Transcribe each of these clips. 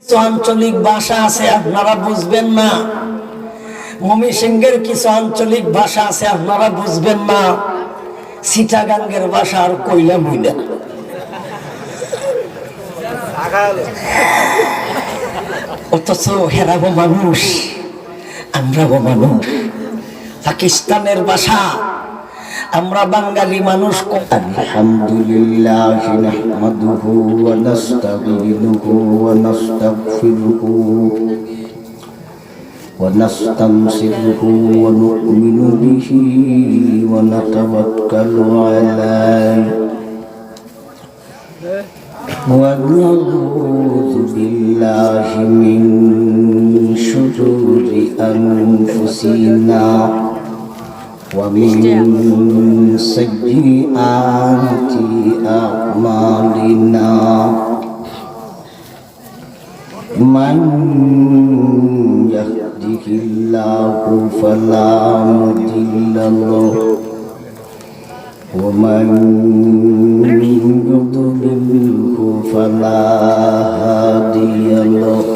কিছু আঞ্চলিক ভাষা আছে আপনারা বুঝবেন না। ময়মনসিংহের কিছু আঞ্চলিক ভাষা আছে আপনারা বুঝবেন না। চিটাগাঙ্গের ভাষা আর কইলাম হইনা। অথচ হেরাবো মানুষ, আমরাও মানুষ। পাকিস্তানের ভাষা, আমরা বাঙালি মানুষ। আলহামদুলিল্লাহ নাহমাদুহু ওয়া নাস্তাঈনুহু ওয়া নাস্তাগফিরুহু ওয়া নাস্তানসিরুহু ওয়া নু'মিনু বিহি ওয়া নাতাওয়াক্কালু আলাইহি ওয়া নাউযু বিল্লাহি মিন শুরুরি আনফুসিনা ومن سيئات أعمالنا من يهده الله فلا مضل له ومن يضلله فلا هادي له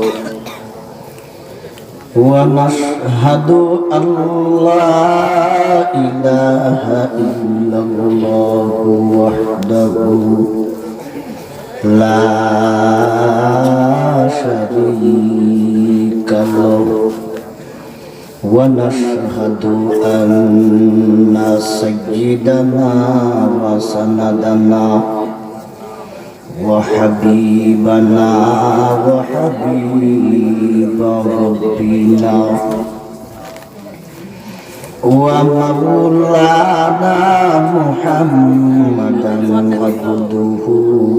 ونشهد أن لا إله إلا الله وحده لا شريك له ونشهد أن سيدنا وسندنا وحبيبنا وحبيب ربنا ومولانا محمدا عبده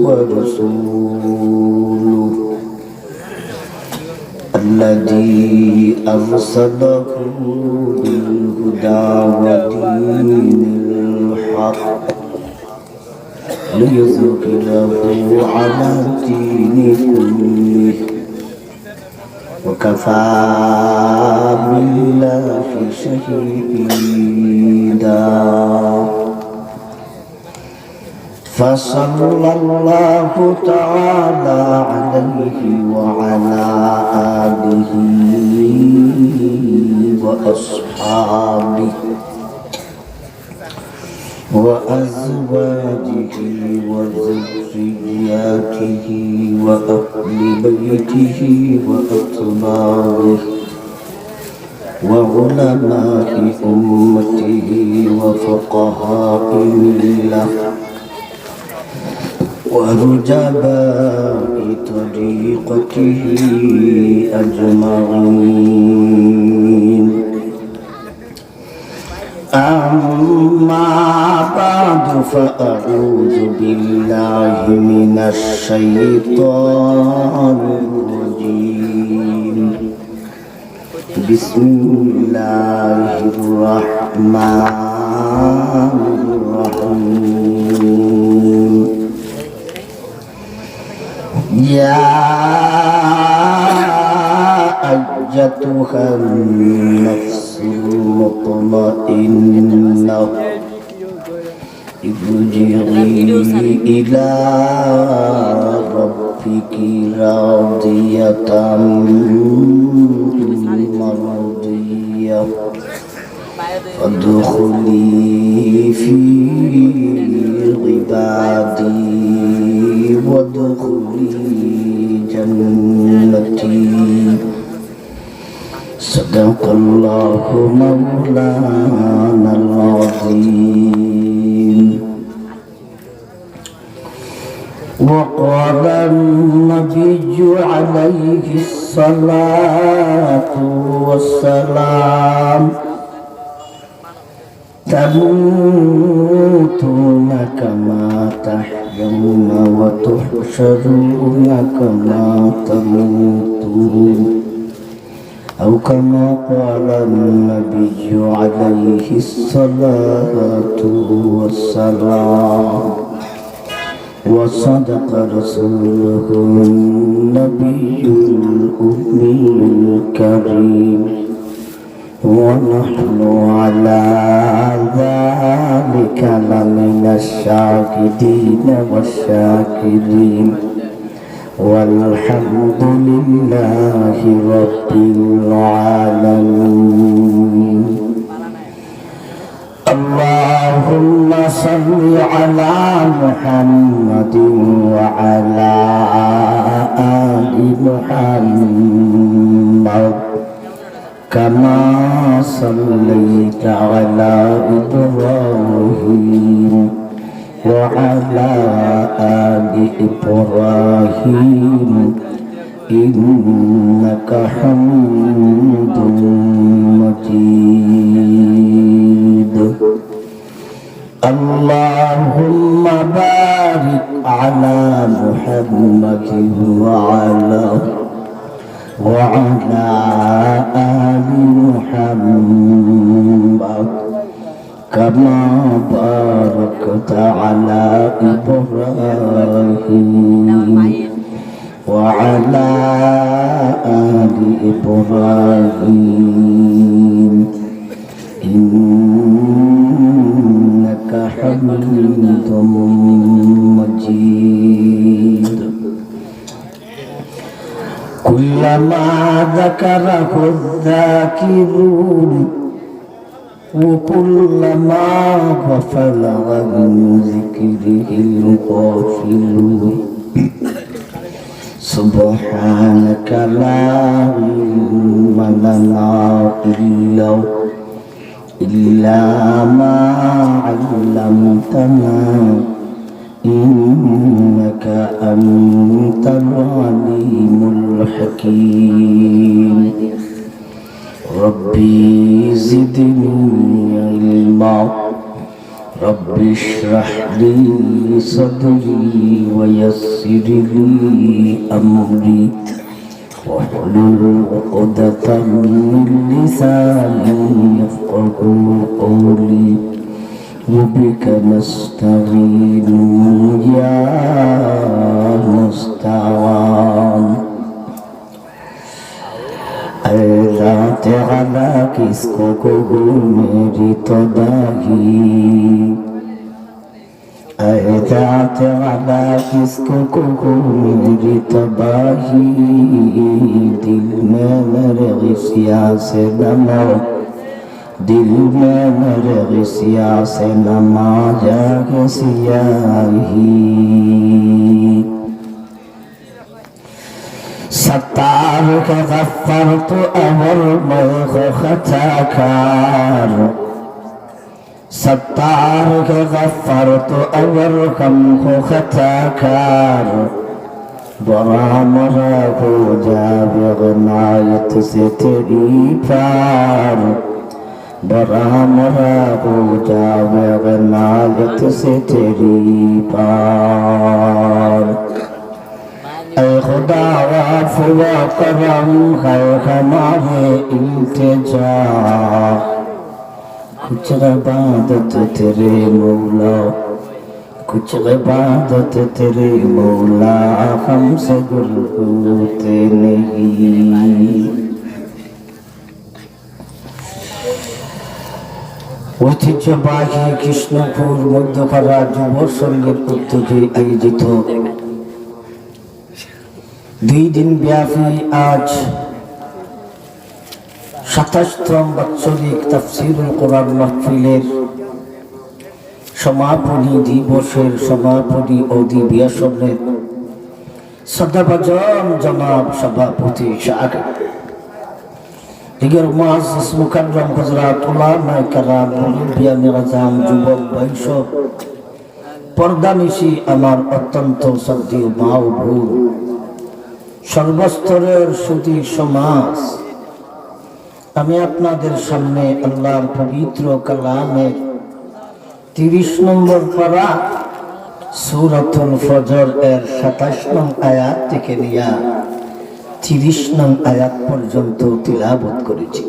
ورسوله الذي أرسله بالهدى ودين الحق ليظهره على الدين كله وكفى بالله شهيدا فصلى الله تعالى عليه وعلى آله وأصحابه وأزواجه وذرياته وأهل بيته وأتباعه وعلماء أمته وفقهاء الملة ورجباء طريقته أجمعين. أما بعد فأعوذ بالله من الشيطان الرجيم. بسم الله الرحمن الرحيم. يا أيتها النفس المطمئنة ارجعي إلى ربك راضية مرضية فادخلي في عبادي وادخلي جنتي. صدق الله مولانا العظيم. وقال النبي عليه الصلاة والسلام تموتون كما تحيون وتحشرون كما تموتون أو كما قال النبي عليه الصلاة والسلام. وصدق رسوله النبي الأمي الكريم ونحن على ذلك لمن الشاهدين والشاكرين والحمد لله رب العالمين. اللهم صل على محمد وعلى آل محمد كما صليت على إبراهيم وعلى آل إبراهيم إنك حميد مجيد. اللهم بارك على محمد وعلى آل محمد كما باركت على إبراهيم وعلى آل إبراهيم إنك حميد مجيد. كلما ذكره الذاكرون وكلما غفل عن ذكره الغافلون سبحانك لا علم لنا إلا ما علمتنا إنك أنت العليم الحكيم. ربي زدني علما رب اشرح لي صدري ويسر لي أمري واحلل عقدة من لساني يفقهوا قولي وبك نستعين يا مستعان. रात आला किसको कहूँ मेरी तबाही, रात आला किसको कहूँ मेरी तबाही, दिल में मेरे गिसिया से नमा, दिल में मेरे गिसिया से नमा जागे सियाही. ستار के गफ्फार तो अमर मैं खताकार, ستار के गफ्फार तो अमर हम को खताकार. बड़ा मरा हो जावे गनायत से तेरी पार, बड़ा मरा हो जावे गनायत से तेरी पार. ऐ खुदा वाफ़ व करम है हमारे इल्तिजा, कुछ इबादत तेरे मौला, कुछ इबादत तेरे मौला हमसे दूर होते नहीं. ঐতিহ্যবাহী কৃষ্ণপুর মধ্যপাড়া যুব সংঘের উদ্যোগে আয়োজিত 2 দিন ব্যাপী আজ 27তম বাৎসরিক তাফসীরুল কোরআন মাহফিলের সমাপনী দিবসের সমাপনী অধিবেশনের শ্রদ্ধাভাজন জনাব সভাপতি সাহেব, দিগের মুআজ্জিজ মুকাররম হযরত উলামায়ে কেরাম, মুরব্বিয়ানে আযম, যুবক বৈষ্ণব, পর্দানিশী আমার অত্যন্ত শ্রদ্ধেয় মা ও বোন, সর্বস্তরের সুধী সমাজ, আমি আপনাদের সামনে আল্লাহর পবিত্র কালামের 30 নম্বর পারা সূরাতুল ফজর এর 27 নং আয়াত থেকে নিয়ে 30 নং আয়াত পর্যন্ত তিলাওয়াত করেছি।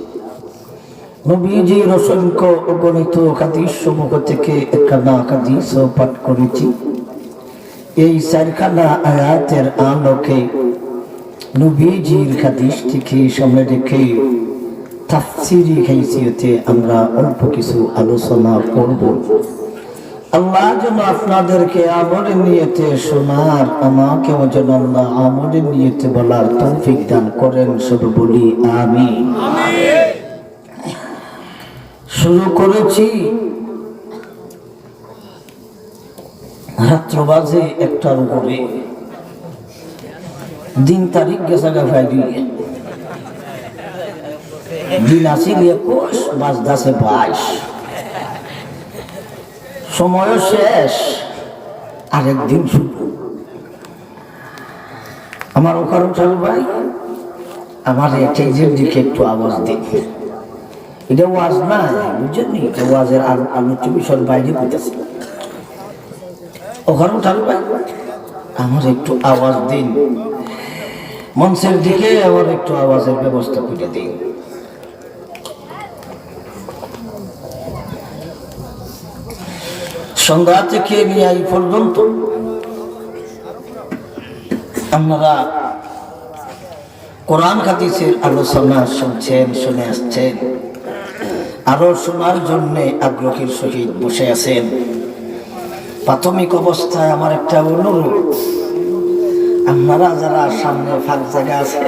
নবীজির অসংখ্য অগণিত হাদিস সমূহ থেকে একখানা হাদিসও পাঠ করেছি। এই 4খানা আয়াতের আলোকে নবীজির হাদিস থেকে সামনে রেখে তাফসীরি হাইসিয়তে আমরা অল্প কিছু আলোচনা করব। আল্লাহ যেন আপনাদেরকে আমলের নিয়তে শোনার, আমাকেও যেন আল্লাহ আমলের নিয়তে বলার তৌফিক দান করেন। শুধু বলি আমিন। শুরু করেছি, রাত্র বাজে 1টার উপরে, দিন তারিখ গেছে গাফাই দিয়ে, দিন আসিল 21, বাজদাসে 22, সময় শেষ, আরেকদিন শুরু। আমার ওখানে চালু ভাই, আমার স্টেজের দিকে একটু আওয়াজ দিন। এটা ওয়াজ না, বুঝছেন? এটা ওয়াজের আলোচ্য বিষয়ের বাইরে বুঝতেছে। ওখানে চালু ভাই, আমার একটু আওয়াজ দিন। মঞ্চের দিকে আমার একটু আওয়াজের ব্যবস্থা করে দিন। সন্ধ্যা থেকে নিয়ে এই পর্যন্ত আপনারা কোরআন হাদিসের আলোচনা শুনছেন, শুনে আসছেন, আরো শোনার জন্য আগ্রহের সহিত বসে আছেন। প্রাথমিক অবস্থায় আমার একটা অনুরোধ, আপনারা যারা সামনে ফাঁকা জায়গা আছে,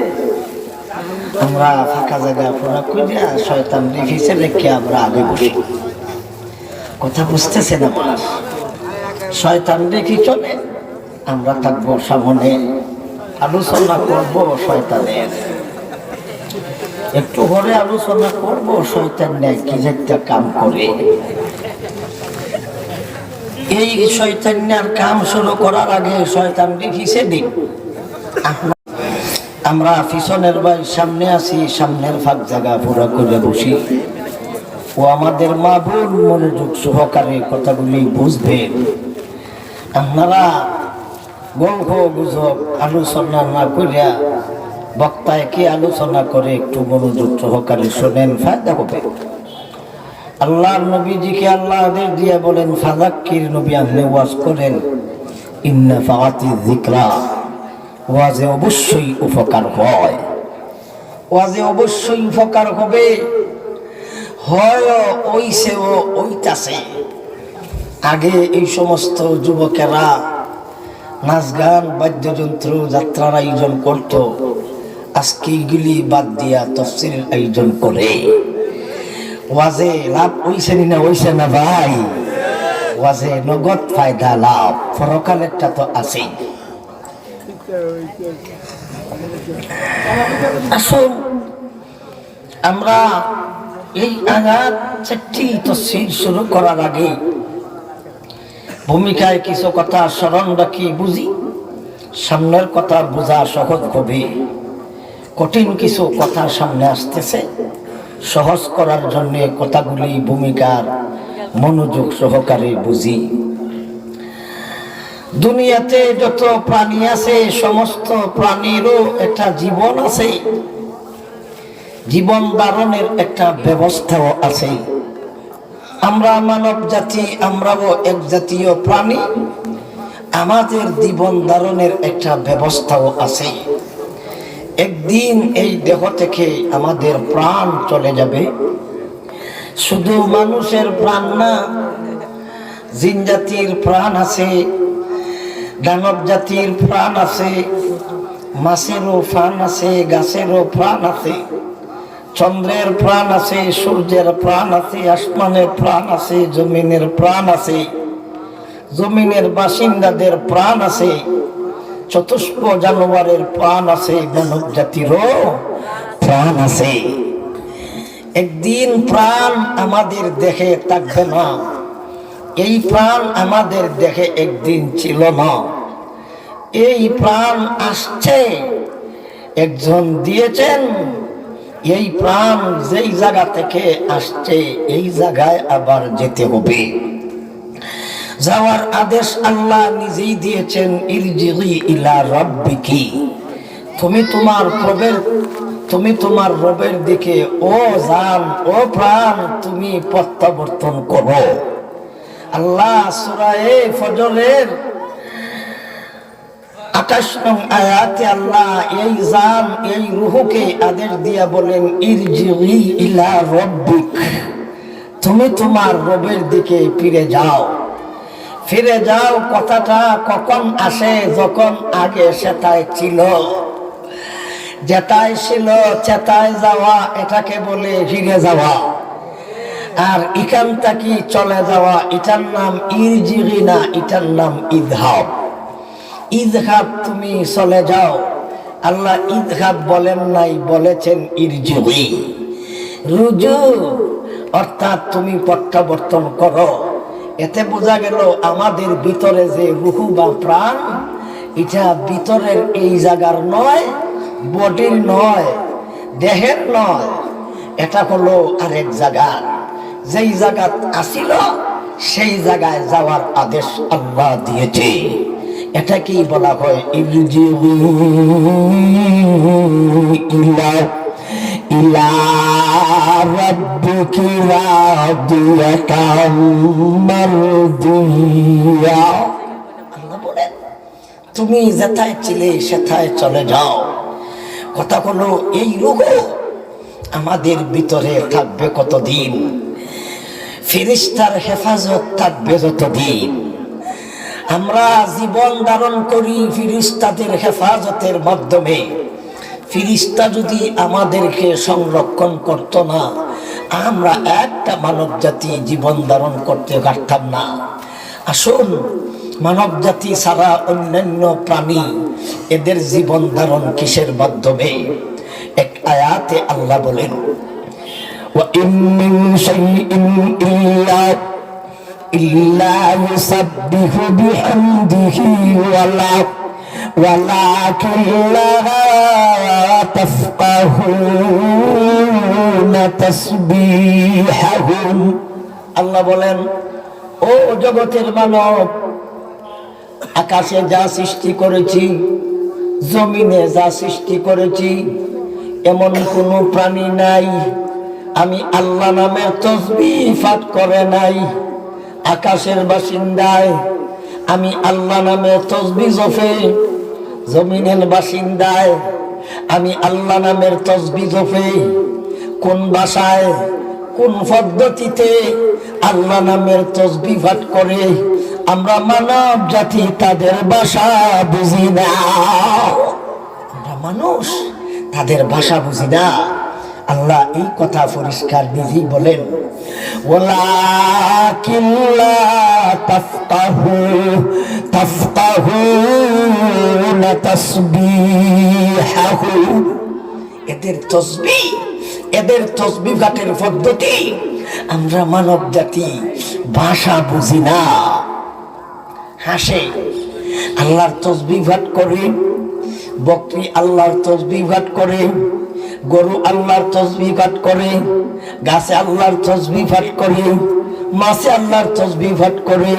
আমরা ফাঁকা জায়গা পুরা করিয়া শয়তান রেখেছে রেখে আমরা আগে বসি। কথা বুঝতেছে না? শয়তান রেখে চলে, আমরা থাকবো সামনে, আলোচনা করবো শয়তানের, একটু ঘরে আলোচনা করবো শয়তান নেই কি একটা কাম করে। এই শয়তানের কাম শুরু করার আগে শয়তান রেখেছে দিন। আমরা পিছনের ভাই সামনে আছি, সামনের ফাঁক জায়গা পুরা করে বসি। ও আমাদের মা বোন মনোযোগ সহকারে কথাগুলি বুঝবেন। আপনারা গল্প গুজব আলোচনা না করিয়া বক্তায় কি আলোচনা করে একটু মনোযোগ সহকারে শোনেন, ফায়দা হবে। আল্লাহর নবীজিকে আল্লাহ আদেশ দিয়ে বলেন, ফাযাক্কির, নবী আপনি ওয়াজ করেন, ইন্না ফাআতি যিকরা, ওয়াজে অবশ্যই উপকার হয়, ওয়াজে অবশ্যই উপকার হবে। হয় ওইসেও ওইতাছে। আগে এই সমস্ত যুবকেরা নাচ গান বাদ্যযন্ত্র যাত্রার আয়োজন করত, আজকে এগুলি বাদ দিয়া তাফসীরের আয়োজন করে। ওয়াজে লাভ হইছে না? হইছে না ভাই? ওয়াজে নগদ ফায়দা লাভ, পরকালেরটা তো আছেই। আসুন আমরা এই আয়াত 4টি তাফসীর শুরু করার আগে ভূমিকায় কিছু কথা স্মরণ রাখি, বুঝি। সামনের কথা বোঝা সহজ হবে, কঠিন কিছু কথা সামনে আসতেছে, সহজ করার জন্য কথাগুলি ভূমিকার মনোযোগ সহকারে বুঝি। দুনিয়াতে যত প্রাণী আছে, সমস্ত প্রাণীরও একটা জীবন আছে, জীবন ধারণের একটা ব্যবস্থাও আছে। আমরা মানব জাতি, আমরাও এক জাতীয় প্রাণী, আমাদের জীবন ধারণের একটা ব্যবস্থাও আছে। একদিন এই দেহ থেকে আমাদের প্রাণ চলে যাবে। শুধু মানুষের প্রাণ না, জিন জাতির প্রাণ আছে, দানব জাতির প্রাণ আছে, মাছেরও প্রাণ আছে, গাছেরও প্রাণ আছে, চন্দ্রের প্রাণ আছে, সূর্যের প্রাণ আছে, আসমানের প্রাণ আছে, জমিনের প্রাণ আছে, জমিনের বাসিন্দাদের প্রাণ আছে, চতুষ্প জানোয়ারের প্রাণ আছে, মানব জাতিরও প্রাণ আছে। একদিন প্রাণ আমাদের দেহে থাকবে না। এই প্রাণ আমাদের দেহে একদিন ছিল না। এই প্রাণ আসছে, একজন দিয়েছেন। এই প্রাণ যেই জায়গা থেকে আসছে, এই জায়গায় আবার যেতে হবে। যাওয়ার আদেশ আল্লাহ নিজেই দিয়েছেন, ইরজিই ইলা রাব্বিকি, তুমি তোমার রবের দিকে, ও জান, ও প্রাণ, তুমি প্রত্যাবর্তন করো। আল্লাহ সূরা ফজরের 28 নং আয়াতে আল্লাহ এই জান, এই রূহকে আদেশ দিয়া বলেন, ইরজিই ইলা রাব্বিক, তুমি তোমার রবের দিকে ফিরে যাও। ফিরে যাও কথাটা কখন আসে, যখন আগে সেটাই ছিল। যেটাই ছিল চেতায় যাওয়া, এটাকে বলে ফিরে যাওয়া। আর এখান থেকে চলে যাওয়া, এটার নাম ইরজিগি না, এটার নাম ইযহাব। ইযহাব, তুমি চলে যাও। আল্লাহ ইযহাব বলেন নাই, বলেছেন ইরজিগি। রুজু অর্থাৎ তুমি প্রত্যাবর্তন করো। এতে বোঝা গেল আমাদের ভিতরে যে রুহু বা প্রাণ, এটা ভিতরের এই জায়গার নয়, বডির নয়, দেহের নয়, এটা হলো আরেক জায়গার। যেই জায়গা আসিল সেই জায়গায় যাওয়ার আদেশ আল্লাহ দিয়েছে। এটা কি বলা হয়? ইলা রাব্বিকি রাদিয়াতাম মারদিয়া। আল্লাহ বলেন তুমি যেথায় ছিলে সেথায় চলে যাও। কথা হলো এই রূহ আমাদের ভিতরে থাকবে কতদিন, ফেরেশতার হেফাজত থাকবে যতদিন। আমরা জীবন ধারণ করি ফেরেশতাদের হেফাজতের মাধ্যমে। ফেরেশতা যদি আমাদেরকে সংরক্ষণ করত না, আমরা একটা মানব জাতি জীবন ধারণ করতে পারতাম না। আসুন, মানব জাতি ছাড়া অন্যান্য প্রাণী এদের জীবন ধারণ কিসের মাধ্যমে? এক আয়াতে আল্লাহ বলেন, وَإِن مِّن شَيْءٍ إِلَّا يُسَبِّحُ بِحَمْدِهِ وَلَكِن لَّا تَفْقَهُونَ تَسْبِيحَهُمْ। আল্লাহ বলেন, ও জগতের মানব, আকাশে যা সৃষ্টি করেছি, জমিনে যা সৃষ্টি করেছি, এমন কোনো প্রাণী নাই আমি আল্লাহ নামের তাসবিহ পাঠ করে নাই। আকাশের বাসিন্দায় আমি আল্লাহ নামের তাসবিহ জপে, জমিনের বাসিন্দায় আমি আল্লাহ নামের তাসবিহ জপে। কোন ভাষায়, কোন পদ্ধতিতে আল্লাহ নামের তাসবিহ পাঠ করে আমরা মানব জাতি তাদের ভাষা বুঝি না। আমরা মানুষ, তাদের ভাষা বুঝি না। আল্লাহ এই কথা পরিষ্কার নিজেই বলেন, ওয়ালাকিন লা তাফকাহুনা তাসবিহাহু। এদের তাসবিহ, এদের তাসবিহ পাঠের পদ্ধতি আমরা মানব জাতি ভাষা বুঝি না। হাসে আল্লাহর তাসবিহ পাঠ করে, বকরি আল্লাহর তাসবিহ পাঠ করে, গরু আল্লাহর তাসবিহ পাঠ করে, গাছে আল্লাহর তাসবিহ পাঠ করে, মাছে আল্লাহর তাসবিহ পাঠ করে,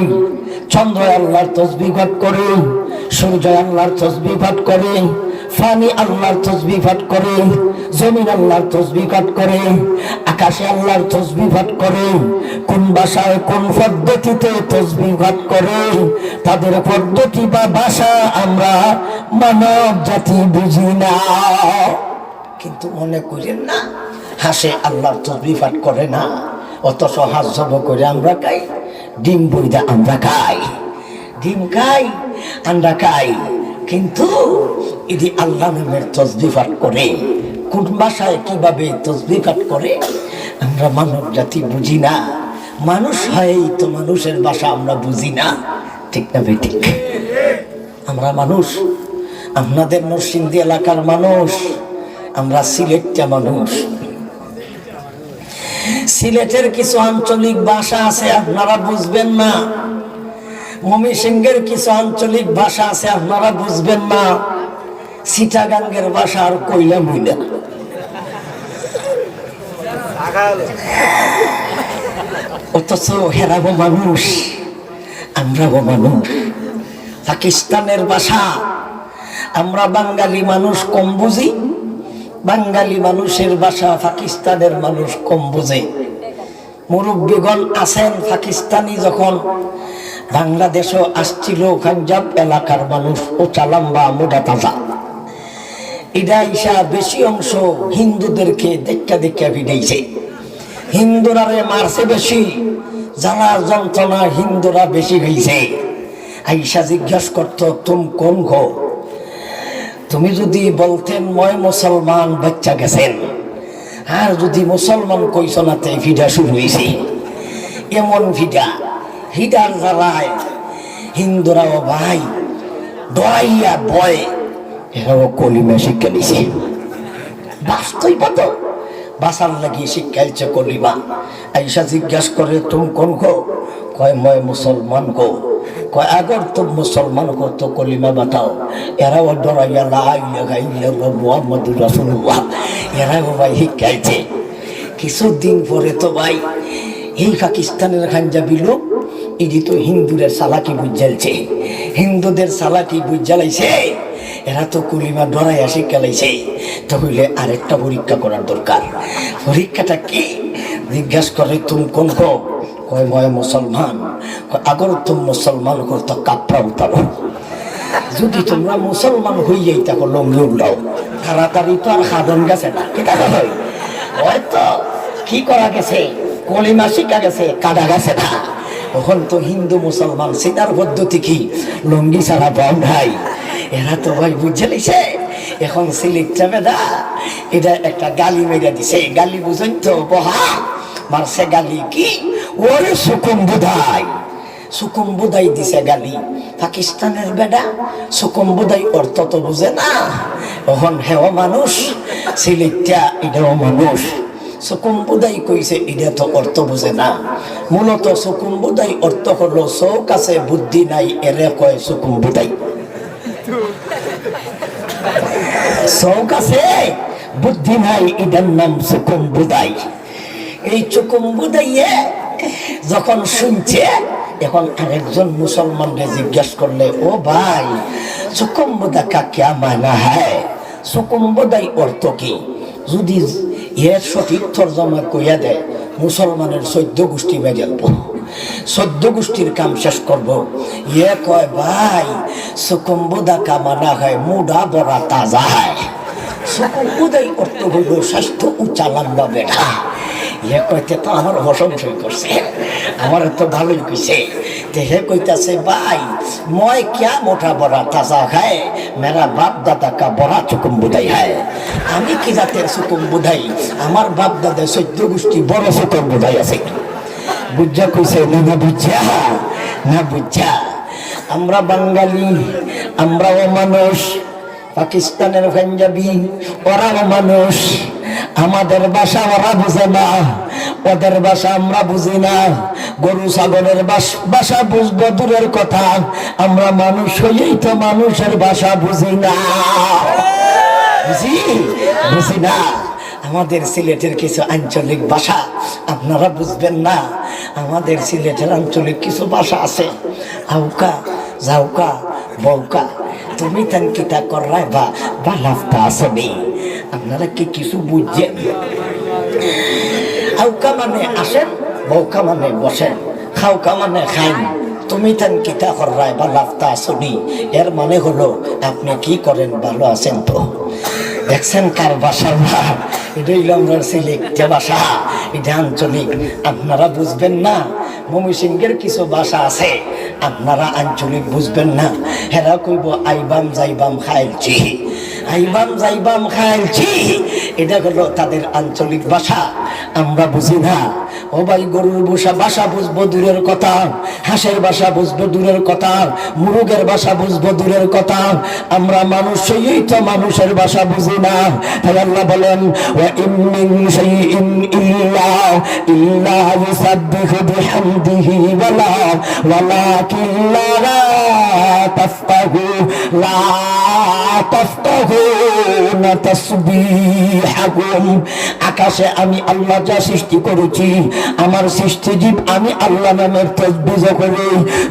চন্দ্র আল্লাহর তাসবিহ পাঠ করে, সূর্য আল্লাহর তাসবিহ পাঠ করে, পানি আল্লাহর তাসবিহ পাঠ করে, জমিন আল্লাহর তাসবিহ পাঠ করে, আকাশে আল্লাহর তাসবিহ পাঠ করে। কোন ভাষায়, কোন পদ্ধতিতে তাসবিহ পাঠ করে তাদের পদ্ধতি বা ভাষা আমরা মানব জাতি বুঝি না। কিন্তু মনে করেন না, হাসে আল্লাহর তাসবিহ পাঠ করে না, অথচ হাস জব করে আমরা খাই, ডিম বইদা আমরা খাই, ডিম খাই, আন্ডা খাই, কিন্তু এটি আল্লাহ নামের তাসবিহ পাঠ করে। কোন ভাষায় কিভাবে তাসবিহ পাঠ করে আমরা মানব জাতি বুঝি না। মানুষ হয়েই তো মানুষের ভাষা আমরা বুঝি না, ঠিক না ভাই? ঠিক। আমরা মানুষ, আপনাদের নরসিংদী এলাকার মানুষ, আমরা সিলেটটা মানুষ। সিলেটের কিছু আঞ্চলিক ভাষা আছে আপনারা বুঝবেন না, ময়মনসিংহের কিছু আঞ্চলিক ভাষা আছে আপনারা বুঝবেন না, চিটাগাঙ্গের ভাষা আর কইলা মইলা। অথচ হেরাবো মানুষ, আমরাও মানুষ। পাকিস্তানের ভাষা আমরা বাঙালি মানুষ কম বুঝি, বাঙালি মানুষের ভাষা পাকিস্তানের মানুষ কম বুঝে। মুরব্বীগণ আছেন পাকিস্তানি যখন বাংলাদেশও আসছিল, পাঞ্জাব এলাকার মানুষ ও চালাম্বা মোটা তাজা, এটা ইসা বেশি অংশ হিন্দুদেরকে দেখা দেখা বিদাইছে। হিন্দুরারে মারছে বেশি, জ্বালার যন্ত্রণা হিন্দুরা বেশি হয়েছে। আইসা জিজ্ঞাসা করতো তুমি কোন গো? তুমি যদি বলতেন মই মুসলমান বাচ্চা গেছেন, আর যদি মুসলমান কইস না তে ভিডা শুরু হয়েছে। এমন ভিডা, ভিডার জ্বালায় হিন্দুরাও ভাই ডরাইয়া বয়, এরাও কলিমা শিক্ষা নিছে। বাস্তব তো বাসার লাগিয়ে শিক্ষাইছে কলিমা। আইসা জিজ্ঞাসা করে তুমি কোন গো? কয় মই মুসলমান গো। কয় আগর তো মুসলমান গো, তো কলিমা বাতাও। এরাও ডরাইয়া লা ইলাহা ইল্লাল্লাহ মুহাম্মাদুর রাসূলুল্লাহ, এরাও ভাই শিক্ষাইছে। কিছুদিন পরে তো ভাই এই পাকিস্তানের খাঞ্জাবি লোক এটি তো হিন্দুদের সালাকি বুঝাইছে, হিন্দুদের সালাকি বুঝালাইছে। এরা তো কলিমা ডরাইয়া শিক্ষালাইছে। তো হইলে আরেকটা পরীক্ষা করার দরকার। পরীক্ষাটা কি? জিজ্ঞাসা করে তুমি কোন গো? কয় মই মুসলমান। আগর তুমি মুসলমান করতো কাপড়া উতারো। যদি তোমরা মুসলমান হইয়াই তাকে লঙ্গি উল্লাও, তাড়াতাড়ি তো আর সাধন গেছে না, ঠিক আছে? হয়তো কি করা গেছে, কলিমা শিখা গেছে, কাটা গেছে না। তখন তো হিন্দু মুসলমান সেটার পদ্ধতি কি? লঙ্গি ছাড়া পাও নাই। এরা তো ভাই বুঝে লিছে। এখন সিলেক্টটা বেদা এটা একটা গালি মেরে দিছে। গালি বুঝেন তো? বহা মারছে গালি কি? ওরে সুকুম বুধাই, সুকুম বুধাই দিছে গালি। পাকিস্তানের বেডা সুকুম বুধাই অর্থ তো বুঝে না। এখন হেও মানুষ, সিলেক্টটা এটাও মানুষ। সুকুম্বুদাই কইছে এটা তো অর্থ বুঝে না। মূলত সুকুম্বুদাই অর্থ হলো চৌক আছে বুদ্ধি নাই, এরে কয় সুকুম্বুদাই। চৌক আছে বুদ্ধি নাই, এটার নাম সুকুম্বুদাই। এই সুকুম্বুদাইয়ে যখন শুনছে, এখন আরেকজন মুসলমানকে জিজ্ঞাসা করলে ও ভাই সুকুম্বুদা কা ক্যা মানা হ্যায়? সুকুম্বুদাই অর্থ কি? যদি এর সঠিক তরজমা কইয়া দেয় মুসলমানের 14 গোষ্ঠী বেজালব, 14 গোষ্ঠীর কাম শেষ করব। ইয়ে কয় ভাই সুকুম্বুদা কা মানা হয় মুডা বড়া তাজা হয়। সুকুম্বুদাই অর্থ হইল স্বাস্থ্য উঁচা লম্বা বেড়া। ইয়ে কইতে তো আমার প্রশংসাই করছে, আমার তো ভালোই কইছে। হে কইতাছে ভাই মই ক্যা মোটা বড়া তাজা খায়, মেরা বাপ দাদা কা বড়া সুকুম্বুদাই হয়। আমি কি জাতের সুকুম্বুদাই? আমার বাপ দাদা 14 গোষ্ঠী বড় সুকুম্বুদাই আছে। বুঝা কইছে না বুঝা, না বুঝা। আমরা বাঙালি, আমরাও মানুষ। পাকিস্তানের পাঞ্জাবি ওরাও মানুষ। আমাদের ভাষা ওরা বুঝে না, ওদের ভাষা আমরা বুঝি না। গরু ছাগলের ভাষা বুঝবো দূরের কথা, আমরা মানুষ হইয়াই তো মানুষের ভাষা বুঝি না। বুঝি না। আমাদের সিলেটের কিছু আঞ্চলিক ভাষা আপনারা বুঝবেন না। আমাদের সিলেটের আঞ্চলিক কিছু ভাষা আছে, আউকা, যাউকা, বউকা, তুমি তান কিতা করাই বা লাফতা আসনি। আপনারা কি কিছু বুঝছেন? আউকা মানে আসেন, বউকা মানে বসেন, খাউকা মানে খাইন, তুমি তান কিতা করাই বা লাফতা আসনি। এর মানে হলো আপনি কি করেন, ভালো আছেন তো? দেখছেন কার ভাষা? এটা আমরা সিলেক্ট ভাষা, এটা আঞ্চলিক। আপনারা বুঝবেন না। ময়মনসিংহের কিছু ভাষা আছে আপনারা আঞ্চলিক বুঝবেন না। হেরা কইব আইবাম যাইবাম খাইলছি, আইবাম যাইবাম খাইলছি। এটা হলো তাদের আঞ্চলিক ভাষা, আমরা বুঝি না। ও ভাই গরুর ভাষা বুঝবো দূরের কথা, হাঁসের ভাষা বুঝবো দূরের কথা, মুরগের ভাষা বুঝবো দূরের কথা। আমরা মানুষ হইই তো মানুষের ভাষা বুঝি না। তাই আল্লাহ বলেন ওয়া ইন মিন শাইইন ইল্লা ইউসাব্বিহু বিহামদিহি ওয়ালাকিন লা তাফকাহুনা তাসবিহাহুম। আকাশে আমি আল্লাহ যা সৃষ্টি করেছি, আমার সৃষ্টিজীব আমি আল্লাহ নামের তাসবিহ করে।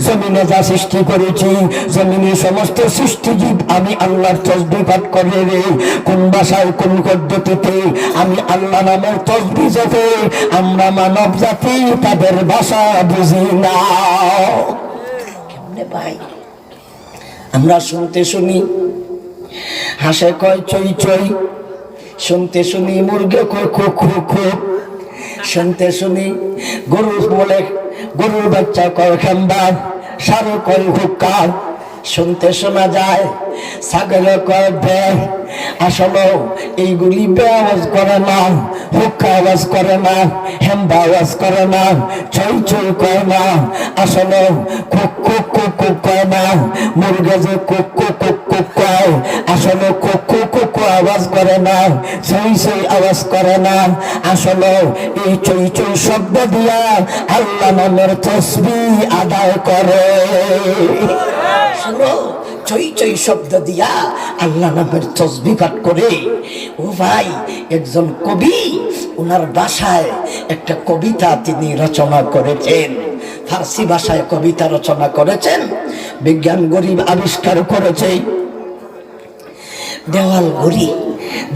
জমিনে যা সৃষ্টি করেছি, জমিনের সমস্ত সৃষ্টিজীব আমি আল্লাহর তাসবিহ পাঠ করে। রে কোন ভাষায় কোন পদ্ধতিতে আমি আল্লাহ নামের তাসবিহ করে। আমরা মানব জাতি তাদের ভাষা বুঝি না। কেমনে ভাই? আমরা শুনতে শুনি হাসে কয় চই চই, শুনতে শুনি মুরগে কয় খো খো খো, শুনতে শুনি গরু বলে গরুর বাচ্চা কয় খেম্বার, সারো কয় হুক্কা, শুনতে শোনা যায়। ছাগলে কয় বে। আসলে এইগুলি বে আওয়াজ করে না, হুক্কা আওয়াজ করে না, হেম্বা আওয়াজ করে না, ছই ছই কয় না। আসলে কুক কুক কুক কুক কয় না, মুরগে যে কুক কুক কুক কুক কয়, আসলে কুক কুক কুক আওয়াজ করে না, ছই ছই আওয়াজ করে না। আসলে এই ছই ছই শব্দ দিয়া আল্লাহ নামের তাসবিহ আদায় করে। শোনো, চই চই শব্দ দিয়া আল্লাহ নামের তাসবিহ পাঠ করে। ও ভাই, একজন কবি ওনার ভাষায় একটা কবিতা তিনি রচনা করেছেন, ফার্সি ভাষায় কবিতা রচনা করেছেন। বিজ্ঞান গরিব আবিষ্কার করেছে দেওয়াল ঘড়ি।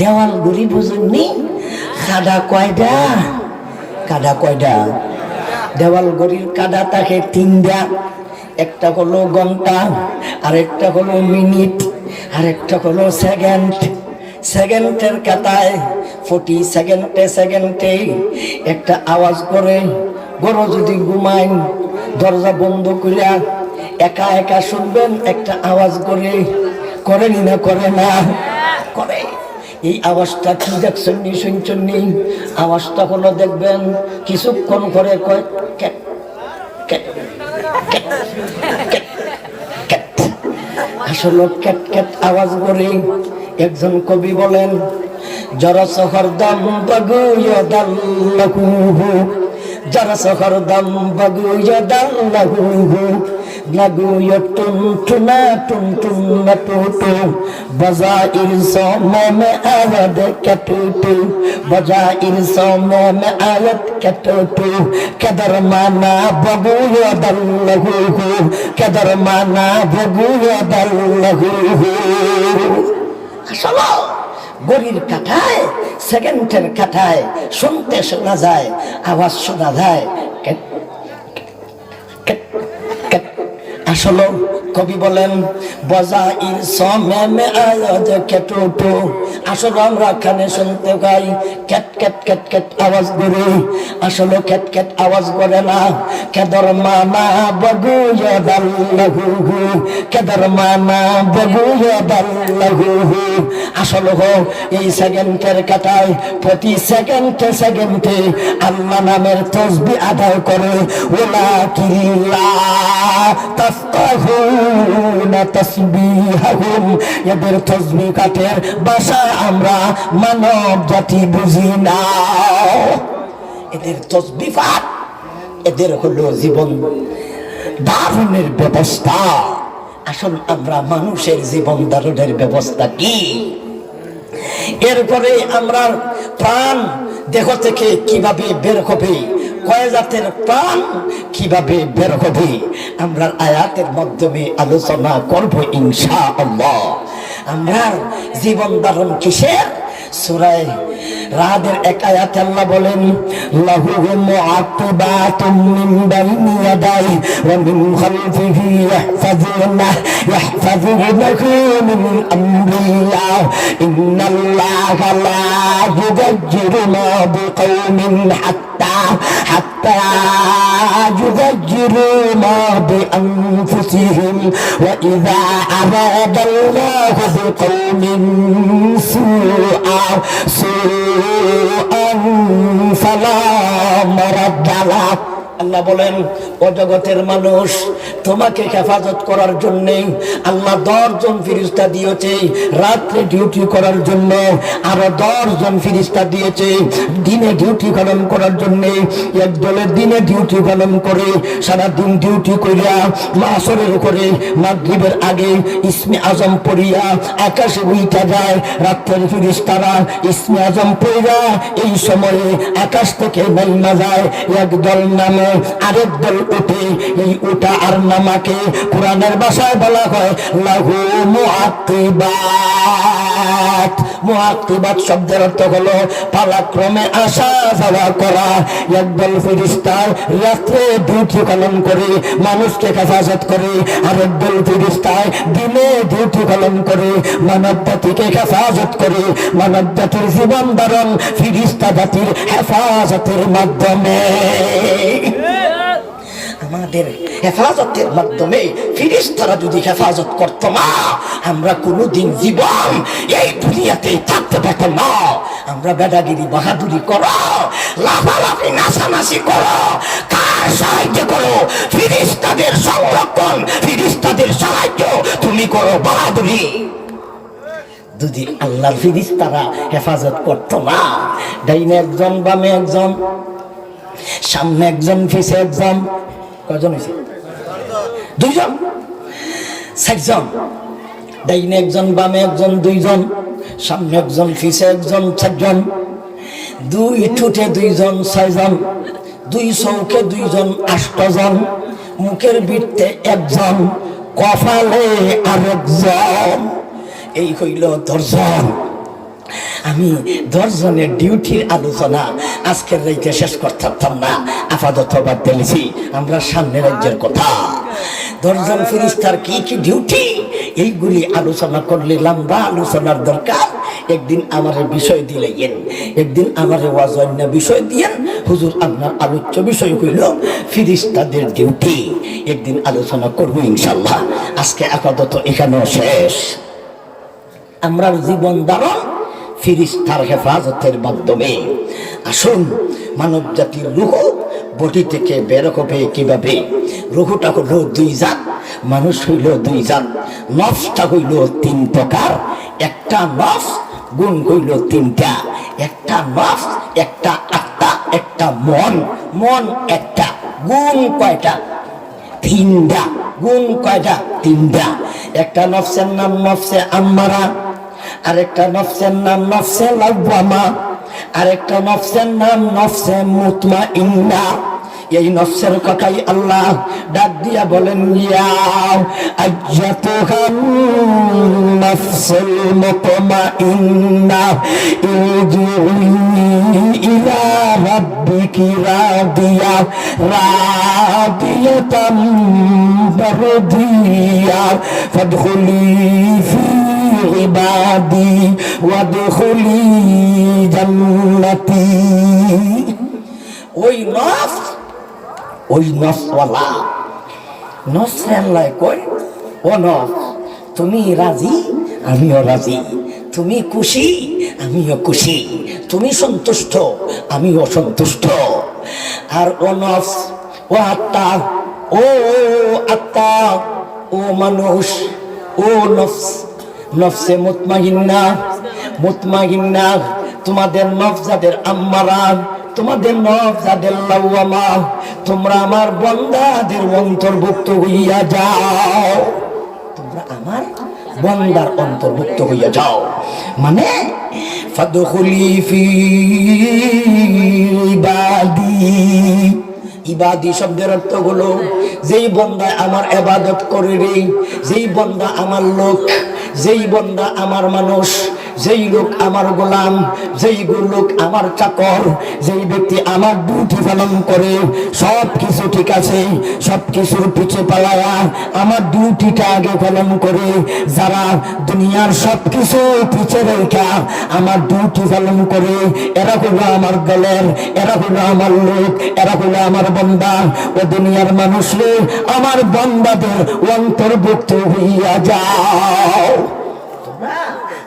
দেওয়াল ঘড়ি বুঝেননি? কাদা কয়টা? কাদা কয়টা? দেওয়াল ঘড়ির কাদা থাকে তিনটা। একটা হলো ঘন্টা, আরেকটা হলো মিনিট, আরেকটা হলো সেকেন্ড। সেকেন্ডের কাটায় 40 সেকেন্ডে সেকেন্ডে একটা আওয়াজ করে। গরু যদি ঘুমায় দরজা বন্ধ করিয়া একা একা শুনবেন একটা আওয়াজ করে। করেনি না? করে না? করে। এই আওয়াজটা কি দেখছেন নি, শুনছেন নি? আওয়াজটা হলো দেখবেন কিছুক্ষণ করে কয় cat cat cat cat cat. আসলে ক্যাট ক্যাট আওয়াজ করে। একজন কবি বলেন, যারা শহর দাম বাগুয়া দাল্লাহু, যারা শহর দাম বাগুয়া দাল্লাহু, লাগুয়া টুন টুনা টুন টুনা টুটু, বজাইর সমে মে আওয়াজ কাটুটু, বজাইর সমে মে আওয়াজ কাটুটু, কেদর মানা বাগুয়া দাল্লাহু, কেদর মানা বাগুয়া দাল্লাহু। আসলে গড়ির কাঠায়, সেকেন্ডের কাঠায় শুনতে শোনা যায়, আওয়াজ শোনা যায়। আসলে কবি বলেন বজাইর সমে মে আওয়াজ কেটুটু। আসলে আমরা কানে শুনতে পাই ক্যাট ক্যাট ক্যাট ক্যাট আওয়াজ করে। আসলে ক্যাট ক্যাট আওয়াজ করে না। কেদর মানা বাগুয়া দাল্লাহু, কেদর মানা বাগুয়া দাল্লাহু। আসলে এই সেকেন্ডের কাটায় প্রতি সেকেন্ডে সেকেন্ডে আল্লাহ নামের তাসবিহ আদায় করে। ওলা কিল্লা তাফকাহুনা তাসবিহাহুম। এদের তাসবিহ কাটের ভাষা আমরা মানব জাতি বুঝি না। এদের তাসবিহ পাঠ, এদের হলো জীবন ধারণের ব্যবস্থা। আসল আমরা মানুষের জীবন ধারণের ব্যবস্থা কি? এরপরে আমরা প্রাণ দেহ থেকে কিভাবে বের হবে, কয় জাতের প্রাণ কিভাবে বের হবে, আমরা আয়াতের মাধ্যমে আলোচনা করব ইনশাআল্লাহ। আমরা জীবন ধারণ কিসের? সূরা রাদের এক আয়াতে আল্লাহ বলেন, লাহু মুআকিবাতুম মিন বাইনি ইয়াদাই ওয়া মিন খালফিহি ইয়াহফাযুনাহু মিন আমরিল্লাহ ইন্নাল্লাহা লা ইউগায়্যিরু মা বিকওমিন হাত্তা يغيروا ما بأنفسهم وإذا أراد الله بقوم سوءا فلا مرد له। আল্লাহ বলেন, ও জগতের মানুষ, তোমাকে হেফাজত করার জন্য আল্লাহ 10 জন ফেরেশতা দিয়েছে। রাত্রে ডিউটি করার জন্য আরো 10 জন ফেরেশতা দিয়েছে। দিনে ডিউটি পালন করার জন্য একদলের দিনে ডিউটি পালন করে সারা দিন ডিউটি করিয়া আসরের করে মাগরিবের আগে ইসমে আজম পড়িয়া আকাশে উঠা যায়। রাত্রের ফেরেশতারা ইসমে আজম পড়িয়া এই সময়ে আকাশ থেকে নাইমা যায়। একদল নামে আরেক দল উঠে। এই উঠা আর নামাকে কোরআনের ভাষায় বলা হয় লাহু মুআকিবাত। মুআকিবাত শব্দের অর্থ হলো পালাক্রমে আসা যাওয়া করা। একদল ফেরেশতা রাত্রে ডিউটি পালন করে মানুষকে হেফাজত করে, আর একদল ফেরেশতা দিনে ডিউটি পালন করে মানব জাতিকে হেফাজত করে। মানব জাতির জীবন ধারণ ফেরেশতা জাতির হেফাজতের মাধ্যমে। আমাদের হেফাজতের মাধ্যমে ফিরিস্তারা যদি হেফাজত করত না, আমরা কোনোদিন জীবন এই দুনিয়াতে থাকতে পারতাম না। আমরা বেদাগিরি বাহাদুরি করো, লাফালাফি নাচানাচি করো, কার সাহায্য করো? ফিরিস্তাদের সংরক্ষণ, ফিরিস্তাদের সাহায্য তুমি করো বাহাদুরি। যদি আল্লাহর ফিরিস্তারা হেফাজত করত না, ডাইনে একজন, বামে একজন, সামনে একজন, পিছে একজন, কজন হয়েছে? দুইজন, চারজন। ডাইনে একজন, বামে একজন, দুইজন, সামনে একজন, পিছে একজন, চারজন। দুই ঠোঁটে দুইজন, ছয়জন। দুই চৌকে দুইজন, আষ্টজন। মুখের বৃত্তে একজন, কপালে আরেকজন। এই হইল 10 জন। আমি 10 জনের ডিউটির আলোচনা আজকের রাইতে শেষ করতাম না, আপাতত বাদ দিয়েছি। আমরা সামনের রাজ্যের কথা, 10 জন ফেরেশতার কি কি ডিউটি, এইগুলি আলোচনা করলে লম্বা আলোচনার দরকার। একদিন আমার বিষয় দিলেন, একদিন আমার ওয়াজন্য বিষয় দিয়েন, হুজুর আপনার আলোচ্য বিষয় হইল ফেরেশতাদের ডিউটি। একদিন আলোচনা করবো ইনশাল্লাহ। আজকে আপাতত এখানেও শেষ। আমরার জীবন ধারণ ফিরিস্তার হেফাজতের মাধ্যমে। আসুন, মানব জাতির রূহ বডি থেকে বের হবে কিভাবে? রূহটা হইল 2 জাত, মানুষ হইল 2 জাত। নফসটা হইল 3 প্রকার। একটা নফস, গুণ হইল 3টা। একটা নফস, একটা আত্মা, একটা মন। মন একটা, গুণ কয়টা? 3টা। গুণ কয়টা? 3টা। একটা নফসের নাম নফসে আম্মারা, আরেকটা নফসের নাম নফসে লাওয়ামা, আরেকটা নফসের নাম নফসে মুতমাইন্না। এই নফসের কথাই আল্লাহ ডাক দিয়া বলেন, ইয়া আইয়াতুহান নাফসুল মুতমাইন্না ইরজিই ইলা রাব্বিকি রাদিয়াতাম মারদিয়া ফাদখুলি ফি ইবাদি ওয়াদখুলি জান্নাতি। ওই নফসওয়ালা নফসে আল্লাহ কই, ও নফস তুমি রাজি আমিও রাজি, তুমি খুশি আমিও খুশি, তুমি সন্তুষ্ট আমিও সন্তুষ্ট। আর ও নফস, ও আত্মা, ও আত্মা, ও মানুষ, ও নফস, নফসে মুতমাইন্না, মুতমাইন্না। তোমাদের নফস যাদের আম্মারা, তোমাদের নফস যাদের লাওয়ামা, তোমরা আমার বান্দাদের অন্তর্ভুক্ত হইয়া যাও। তোমরা আমার বান্দার অন্তর্ভুক্ত হইয়া যাও। মানে ফাদখুলি ফি ইবাদি। ইবাদি শব্দের অর্থ হলো যেই বান্দা আমার ইবাদত করে রে, যেই বান্দা আমার লোক, যেই বান্দা আমার মানুষ, যেই লোক আমার গোলাম, যেই লোক আমার চাকর, যেই ব্যক্তি আমার ডিউটি পালন করে, সব কিছু ঠিক আছে, সব কিছুর পিছে পালায়া আমার ডিউটিটা আগে পালন করে, যারা দুনিয়ার সব কিছু পিছে রেখা আমার ডিউটি পালন করে, এরা হলো আমার দলের, এরা হলো আমার লোক, এরা হলো আমার বান্দা। ও দুনিয়ার মানুষরে আমার বান্দাদের অন্তর্ভুক্ত হইয়া যাও।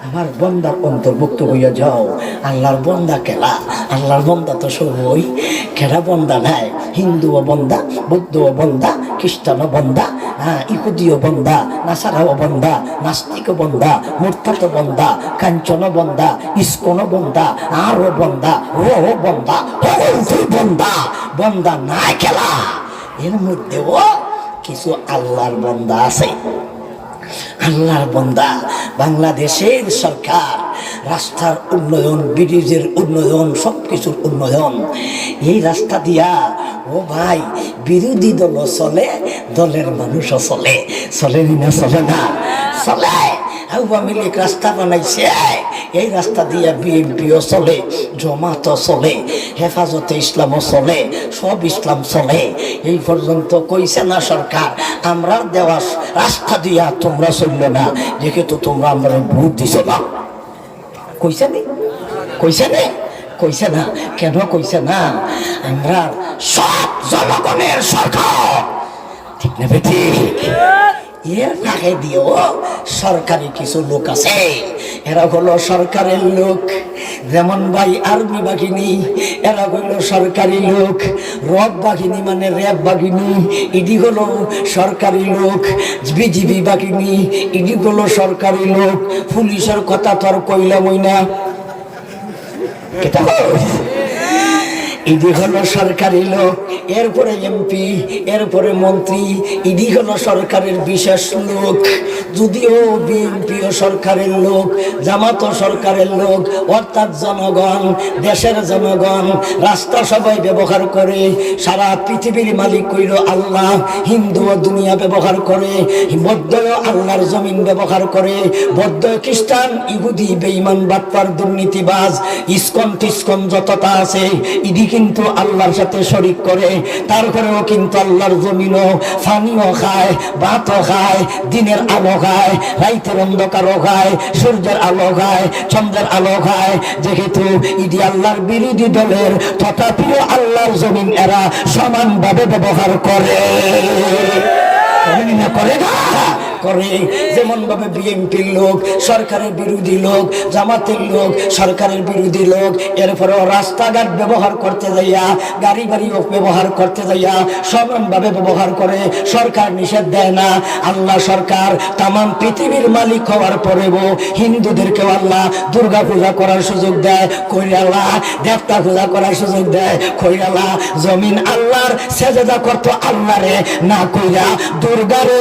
আমার বন্দার অন্তর্ভুক্ত হইয়া যাও। আল্লাহর বন্দা কেলা, আল্লাহর বন্দা তো সবই কেরা বন্দা নাই। হিন্দুও বন্দা, বৌদ্ধও বন্দা, খ্রিস্টানও বন্দা, ইহুদিও বন্দা, নাসারাও বন্দা, নাস্তিকও বন্দা, মুরতাদও বন্দা, কাঞ্চনও বন্দা, ইস্কনও বন্দা, আরও বন্দা, ও বন্দা, বন্দা। বন্দা নাই খেলা, এর মধ্যেও কিছু আল্লাহর বন্দা আছে। আল্লাহর বান্দা। বাংলাদেশের সরকার রাস্তার উন্নয়ন, ব্রিজের উন্নয়ন, সবকিছুর উন্নয়ন, এই রাস্তা দিয়া ও ভাই বিরোধী দল চলে, দলের মানুষও চলে। চলে না? চলে না? চলে। আওয়ামী লীগ রাস্তা বানাইছে, এই রাস্তা দিয়া বিএনপিও চলে, জামাতও চলে, হেফাজতে ইসলামও চলে, সব ইসলাম চলে। এই পর্যন্ত কইছে না সরকার, আমরা দেওয়া রাস্তা দিয়া তোমরা চললে না, যেহেতু তোমরা আমরা ভোট দিছ না। কইছে নি? কইছে নি? কইছে না। কেন কইছে না? আমরা সব জনগণের সরকার, ঠিক না ঠিক? এর ফাঁকে দিয়েও সরকারি কিছু লোক আছে, এরা হলো সরকারের লোক। যেমন ভাই আর্মি বাহিনী, এরা হলো সরকারি লোক। রব বাহিনী মানে র্যাব বাহিনী, ইডি হলো সরকারি লোক। বিজিবি বাহিনী, ইডি হলো সরকারি লোক। পুলিশের কথা তো আর কইলামই না, ইডি হলো সরকারি লোক। এরপরে এমপি, এরপরে মন্ত্রী, ইডি হলো সরকারের বিশেষ লোক। যদিও বিএনপিও সরকারের লোক, জামাতও সরকারের লোক, অর্থাৎ জনগণ, দেশের জনগণ। রাস্তা সবাই ব্যবহার করে, সারা পৃথিবীর মালিক কইল আল্লাহ। হিন্দু ও দুনিয়া ব্যবহার করে, বৌদ্ধও আল্লাহর জমিন ব্যবহার করে। বৌদ্ধ, খ্রিস্টান, ইহুদি, বেঈমান, বাটপার, দুর্নীতিবাজ, ইসকন টিসকন যতটা আছে, ইডি কিন্তু আল্লাহর সাথে শরীক করে। তারপরেও কিন্তু আল্লাহর জমিনও পানিও খায়, ভাতও খায়, দিনের আলো খায়, রাইতের অন্ধকারও খায়, সূর্যের আলো খায়, চন্দ্রের আলো খায়। যেহেতু ইডি আল্লাহর বিরোধী দলের, তথাপিও আল্লাহর জমিন এরা সমানভাবে ব্যবহার করে, করে না করে। যেমন ভাবে বিএনপির লোক সরকারের বিরোধী লোক, জামাতের লোক সরকারের বিরোধী লোক। এরপরেও রাস্তাঘাট ব্যবহার করতে যাইয়া, গাড়ি বাড়ি ব্যবহার করতে যাইয়া সমানভাবে ব্যবহার করে। সরকার নিষেধ দেয় না। আল্লাহ সরকার তাম পৃথিবীর মালিক হওয়ার পরেও হিন্দুদেরকেও আল্লাহ দুর্গা পূজা করার সুযোগ দেয়, কইরালা দেবতা পূজা করার সুযোগ দেয়, কইরালা জমিন আল্লাহর সেজদা করতো আল্লাহরে না কইরা দুর্গারে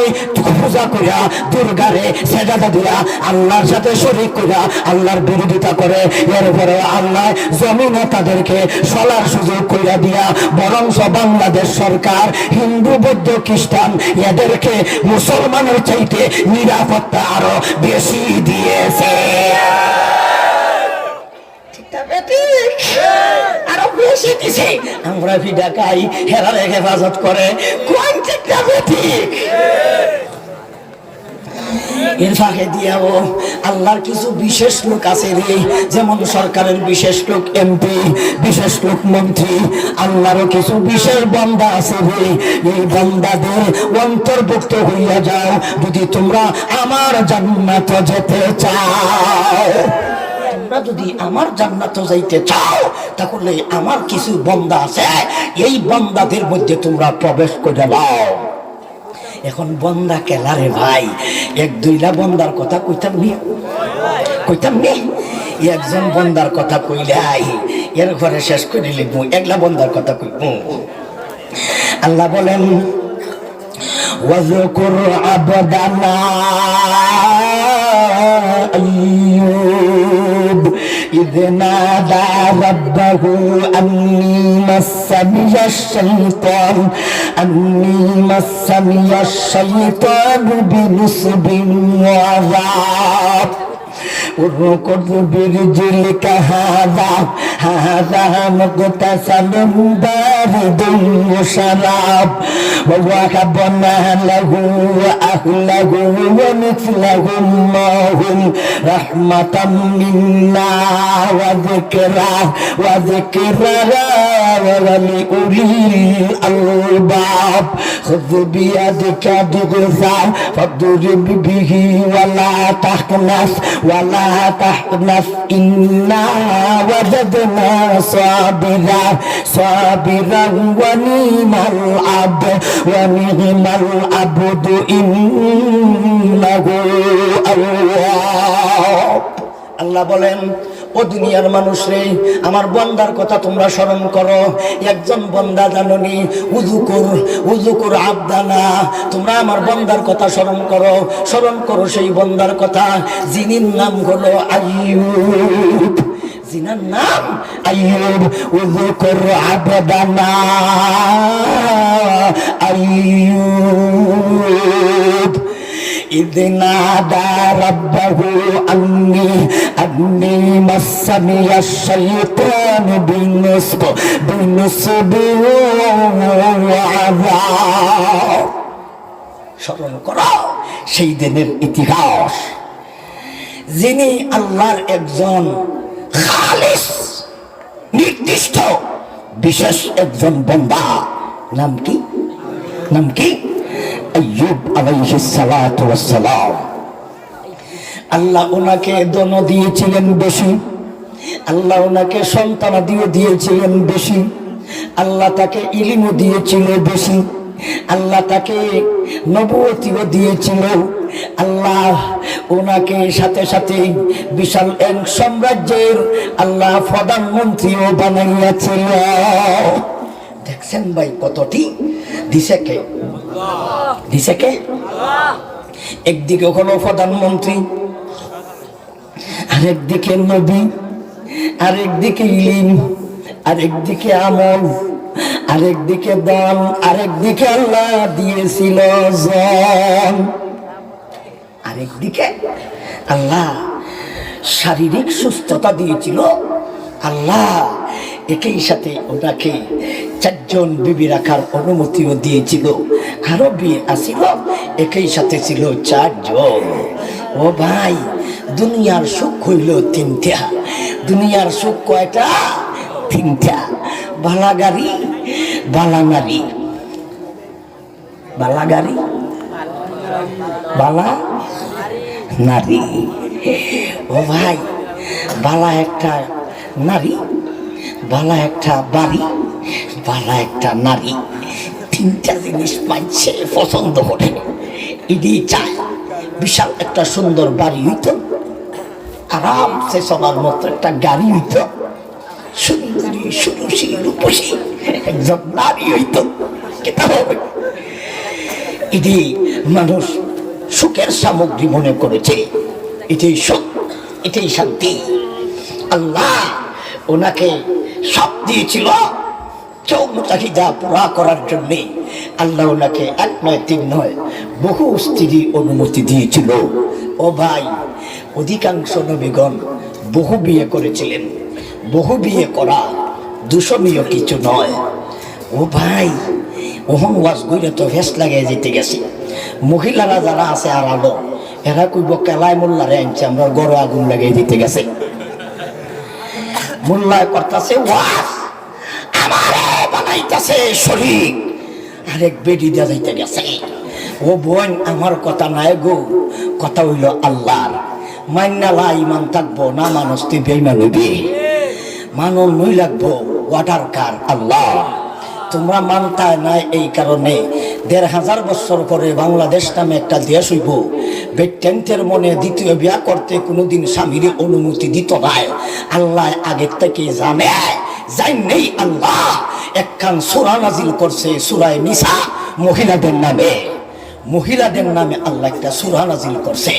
পূজা কইরা, দুর্গারে সেজদা দিয়া আল্লাহর সাথে শরীক কইরা আল্লাহর বিরোধিতা করে। এরপরে আল্লাহ জমিনে তাদেরকে চলার সুযোগ কইরা দিয়া বরং বাংলাদেশ সরকার হিন্দু, বৌদ্ধ, খ্রিস্টান এদেরকে মুসলমানের চাইতে নিরাপত্তা আরো বেশি দিয়েছে, আরো বেশি দিছে। আমরা ভিডা খাই, হেরারে হেফাজত করে। কোন ঠিকটা বেঠিক? এর ফাঁকে দিয়াও আল্লাহর কিছু বিশেষ লোক আছে রে, যেমন সরকারের বিশেষ লোক এমপি, বিশেষ লোক মন্ত্রী। আল্লাহরও কিছু বিশেষ বান্দা আছে রে। এই বান্দাদের অন্তর্ভুক্ত হইয়া যাও যদি তোমরা আমার জান্নাতে যেতে চাও। তোমরা যদি আমার জান্নাতে যাইতে চাও, তাহলে আমার কিছু বান্দা আছে, এই বান্দাদের মধ্যে তোমরা প্রবেশ করে যাও। এখন বন্দা কেলারে ভাই, এক দুইলা বন্দার কথা কইতাম নি, একজন বন্দার কথা কইলাই এর ঘরে শেষ করে লিখব, একলা বন্দার কথা কইব। আল্লাহ বলেন ওয়াজকুর আবদানা আইয়ুব إذ نادى ربه أني مسني الشيطان بنصب وعذاب اركض برجلك هذا مغتسل بارد وشراب ووهبنا له أهله ومثلهم معهم رحمة منا وذكرى ولأولي الألباب خذ بيدك ضغثا فاضرب به ولا تحنث إنا وجدنا صابرا ونعم العبد إنه أواب। আল্লাহ বলেন ও দুনিয়ার মানুষ রে, আমার বন্দার কথা তোমরা স্মরণ করো। একজন বন্দা জাননি, উযুকুর আবদানা, তোমরা আমার বন্দার কথা স্মরণ করো সেই বন্দার কথা যিনির নাম হলো আইয়ুব, যিনার নাম আইয়ুব। উযুকুর আবদানা আইয়ুব إذ نادى ربه أني مسني الشيطان بنصب وعذاب। স্মরণ করো সেই দিনের ইতিহাস, যিনি আল্লাহর একজন খালিস নির্দিষ্ট বিশেষ একজন বান্দা। নাম কি? নাম কি? আইয়ুব আলাইহিস সালাতু ওয়াস সালাম। আল্লাহ ওনাকে দন দিয়েছিলেন বেশি, আল্লাহ ওনাকে সন্তানাদিও দিয়েছিলেন বেশি, আল্লাহ তাকে ইলমও দিয়েছিল বেশি, আল্লাহ তাকে নবুয়তিও দিয়েছিল। আল্লাহ ওনাকে সাথে সাথে বিশাল এক সাম্রাজ্যের আল্লাহ প্রধানমন্ত্রীও বানাইয়াছিল। দেখছেন ভাই কতটি দিছে কে? দিছে কে? একদিকে হলো প্রধানমন্ত্রী, আরেকদিকে নবী, আরেকদিকে ইলম, আরেকদিকে আমল, আরেকদিকে দল, আরেকদিকে আল্লাহ দিয়েছিল জন। আরেকদিকে আল্লাহ শারীরিক সুস্থতা দিয়েছিল। আল্লাহ একই সাথে ওনাকে 4 জন বিবি রাখার অনুমতিও দিয়েছিল। আরো বিয়ে আসিল, একই সাথে ছিল 4 জন। ও ভাই, দুনিয়ার সুখ হইল 3টা। দুনিয়ার সুখ কয়টা? 3টা। বালা গাড়ি, বালা নারী। বালা গাড়ি, বালা নারী। ও ভাই, বালা একটা নারী, বালা একটা বাড়ি, বালা একটা নারী, 3টা জিনিস পাইছে পছন্দ করে। ইডি চায় বিশাল একটা সুন্দর বাড়ি হইতো, আরামসে চলার মতো একটা গাড়ি হইতো, সুন্দরী সুরসী রূপসী একজন নারী হইতো। কেটা হবে? এটি মানুষ সুখের সামগ্রী মনে করেছে। এটাই সুখ, এটাই শান্তি। আল্লাহ ওনাকে সব দিয়েছিল চাহিদা পুরা করার জন্য। আল্লাহ ওনাকে 1 নয় 3 নয় বহু স্ত্রী অনুমতি দিয়েছিল। ও ভাই, অধিকাংশ নবীগণ বহু বিয়ে করেছিলেন। বহু বিয়ে করা দূষণীয় কিছু নয়। ও ভাই, ওহন ওয়াজ গইরে তো ভেস লাগাই যেতে গেছে। মহিলারা যারা আছে আর আলো, এরা কইব কেলাই মোল্লারে আনছে, আমরা গড়ে আগুন লাগাই দিতে গেছে। মোল্লায় করতেছে ওয়াজ, আমারে বানাইতেছে শরীক, আরেক বেডি দিয়া যাইতে গেছে। ও বোন, আমার কথা নাই গো, কথা হইল আল্লাহর। মান্নালা ইমান থাকবো, না মানুষ তুই বেইমান হইবি। মানন নই লাগবো, ওয়াটার কার আল্লাহ। তোমরা মানতায় নাই, এই কারণে 1500 বছর পরে বাংলাদেশ নামে একটা দেশ হইব। বেটেন্টের মনে দ্বিতীয় বিয়া করতে কোনোদিন স্বামীর অনুমতি দিত নাই। আল্লাহ আগের থেকে জানে, যাই নেই আল্লাহ একখান সূরা নাজিল করছে, সূরা নিসা, মহিলাদের নামে। মহিলাদের নামে আল্লাহ একটা সূরা নাজিল করছে,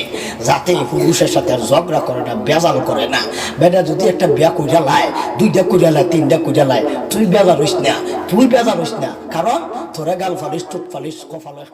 যাতে পুরুষের সাথে আর ঝগড়া করে না, বেজাল করে না। বেটা যদি একটা বিয়া কইরা লাই, 2টা কইরা লাই, 3টা কইরা লাই, তুই বেজাল হইস না, তুই বেজাল হইস না। কারণ তোরা গাল ফালিস, টুট ফালিস, কফালিস।